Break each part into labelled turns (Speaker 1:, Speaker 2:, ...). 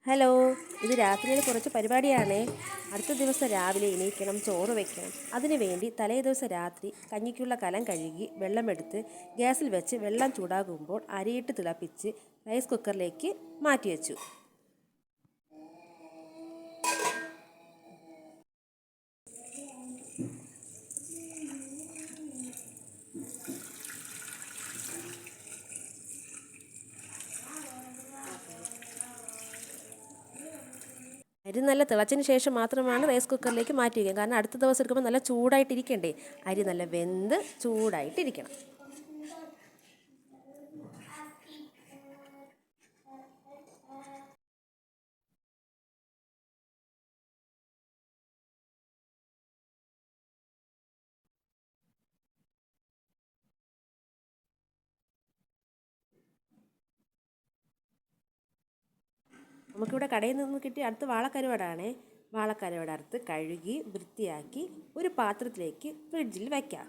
Speaker 1: Hello, ഇത് രാത്രിയിൽ കുറച്ച് പരിപാടിയാണേ. അടുത്ത ദിവസം രാവിലെ എണീക്കണം, ചോറ് വയ്ക്കണം. അതിനു വേണ്ടി തലേ ദിവസം രാത്രി കഞ്ഞിക്കുള്ള കലം കഴുകി വെള്ളമെടുത്ത് ഗ്യാസിൽ വെച്ച് വെള്ളം ചൂടാകുമ്പോൾ അരിയിട്ട് തിളപ്പിച്ച് റൈസ് കുക്കറിലേക്ക് മാറ്റി വെച്ചു. അരി നല്ല തിളച്ചതിന് ശേഷം മാത്രമാണ് റൈസ് കുക്കറിലേക്ക് മാറ്റി വയ്ക്കുക. കാരണം അടുത്ത ദിവസം എടുക്കുമ്പോൾ നല്ല ചൂടായിട്ടിരിക്കണ്ടേ. അരി നല്ല വെന്ത് ചൂടായിട്ടിരിക്കണം. നമുക്കിവിടെ കടയിൽ നിന്ന് കിട്ടിയ അടുത്ത് വാളക്കരുവാടാണേ. വാളക്കരുവാട് അറുത്ത് കഴുകി വൃത്തിയാക്കി ഒരു പാത്രത്തിലേക്ക് ഫ്രിഡ്ജിൽ വയ്ക്കാം.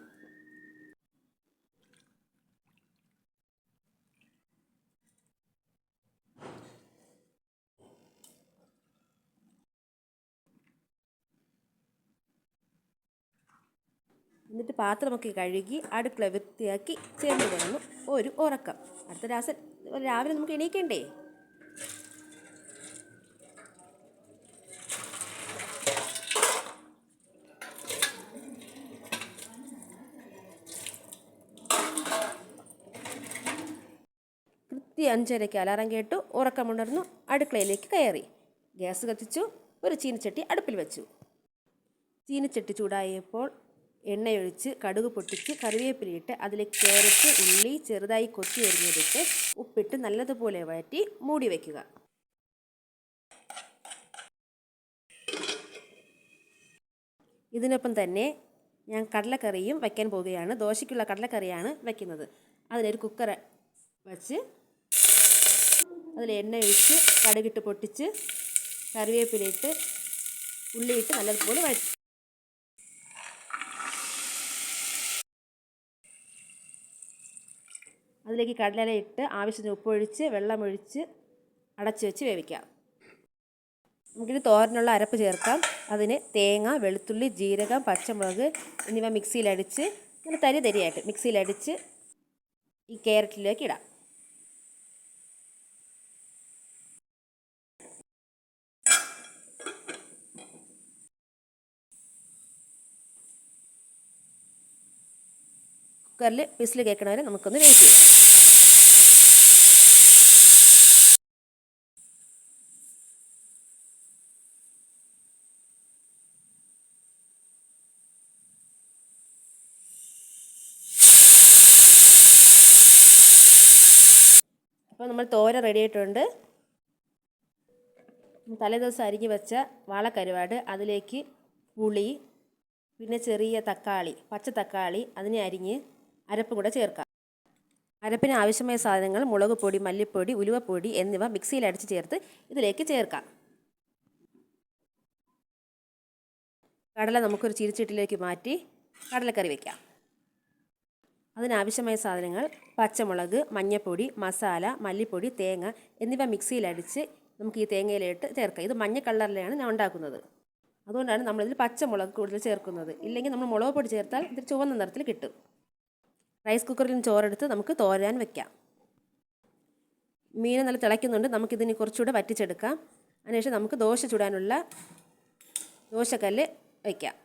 Speaker 1: എന്നിട്ട് പാത്രമൊക്കെ കഴുകി അടുക്കള വൃത്തിയാക്കി ചേർന്ന് കിടന്നു ഒരു ഉറക്കം. അടുത്ത രാവിലെ നമുക്ക് എണീക്കണ്ടേ. കൃത്യം 5:30 അലാറം കേട്ടു. ഉറക്കമുണർന്നു അടുക്കളയിലേക്ക് കയറി. ഗ്യാസ് കത്തിച്ചു. ഒരു ചീനിച്ചട്ടി അടുപ്പിൽ വെച്ചു. ചീനിച്ചട്ടി ചൂടായപ്പോൾ എണ്ണയൊഴിച്ച് കടുക് പൊട്ടിച്ച് കറിവേപ്പിലയിട്ട് അതിലേക്ക് ക്യാരറ്റ്, ഉള്ളി ചെറുതായി കൊത്തി എറിഞ്ഞതിട്ട് ഉപ്പിട്ട് നല്ലതുപോലെ വഴറ്റി മൂടി വയ്ക്കുക. ഇതിനൊപ്പം തന്നെ ഞാൻ കടലക്കറിയും വയ്ക്കാൻ പോവുകയാണ്. ദോശയ്ക്കുള്ള കടലക്കറിയാണ് വയ്ക്കുന്നത്. അതിനൊരു കുക്കർ വച്ച് അതിൽ എണ്ണ ഒഴിച്ച് കടുകിട്ട് പൊട്ടിച്ച് കറിവേപ്പിലയിട്ട് ഉള്ളിയിട്ട് നല്ലതുപോലെ വഴറ്റി അതിലേക്ക് കടല ഇട്ട് ആവശ്യത്തിന് ഉപ്പൊഴിച്ച് വെള്ളമൊഴിച്ച് അടച്ചു വെച്ച് വേവിക്കാം. നമുക്കിത് തോരനുള്ള അരപ്പ് ചേർക്കാം. അതിന് തേങ്ങ, വെളുത്തുള്ളി, ജീരകം, പച്ചമുളക് എന്നിവ മിക്സിയിലടിച്ച് നല്ല തരിയായിട്ട് മിക്സിയിലടിച്ച് ഈ ക്യാരറ്റിലേക്ക് ഇടാം. കുക്കറിൽ വിസിൽ കേൾക്കണവരെ നമുക്കൊന്ന് വെയിറ്റ് ചെയ്യാം. അപ്പോൾ നമ്മൾ തോര റെഡി ആയിട്ടുണ്ട്. തലേദിവസം അരിഞ്ഞ് വെച്ച വാളക്കരുവാട്, അതിലേക്ക് പുളി, പിന്നെ ചെറിയ തക്കാളി, പച്ച തക്കാളി അതിനെ അരിഞ്ഞ് അരപ്പ് കൂടെ ചേർക്കാം. അരപ്പിന് ആവശ്യമായ സാധനങ്ങൾ മുളക് പൊടി, മല്ലിപ്പൊടി, ഉലുവപ്പൊടി എന്നിവ മിക്സിയിൽ അടിച്ച് ചേർത്ത് ഇതിലേക്ക് ചേർക്കാം. കടല നമുക്കൊരു ചീനിച്ചട്ടിയിലേക്ക് മാറ്റി കടലക്കറി വയ്ക്കാം. അതിനാവശ്യമായ സാധനങ്ങൾ പച്ചമുളക്, മഞ്ഞൾപ്പൊടി, മസാല, മല്ലിപ്പൊടി, തേങ്ങ എന്നിവ മിക്സിയിലടിച്ച് നമുക്ക് ഈ തേങ്ങയിലിട്ട് ചേർക്കാം. ഇത് മഞ്ഞ കളറിലാണ് ഞാൻ ഉണ്ടാക്കുന്നത്. അതുകൊണ്ടാണ് നമ്മളിതിൽ പച്ചമുളക് കൂടുതൽ ചേർക്കുന്നത്. ഇല്ലെങ്കിൽ നമ്മൾ മുളക് പൊടി ചേർത്താൽ ഇത് ചുവന്ന നിറത്തിൽ കിട്ടും. റൈസ് കുക്കറിൽ നിന്ന് ചോറെടുത്ത് നമുക്ക് തോരാൻ വയ്ക്കാം. മീൻ നല്ല തിളയ്ക്കുന്നുണ്ട്. നമുക്കിതിന് കുറച്ചുകൂടെ വറ്റിച്ചെടുക്കാം. അതിനുശേഷം നമുക്ക് ദോശ ചുടാനുള്ള ദോശക്കല്ല് വയ്ക്കാം.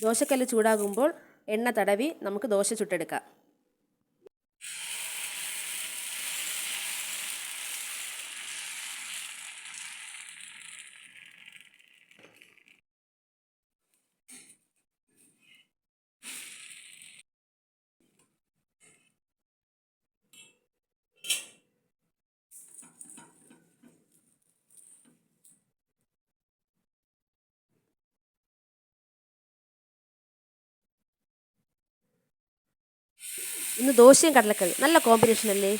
Speaker 1: ദോശക്കല്ല് ചൂടാകുമ്പോൾ എണ്ണ തടവി നമുക്ക് ദോശ ചുട്ടെടുക്കാം. ഇന്ന് ദോശയും കടലക്കറി നല്ല കോമ്പിനേഷൻ അല്ലേ.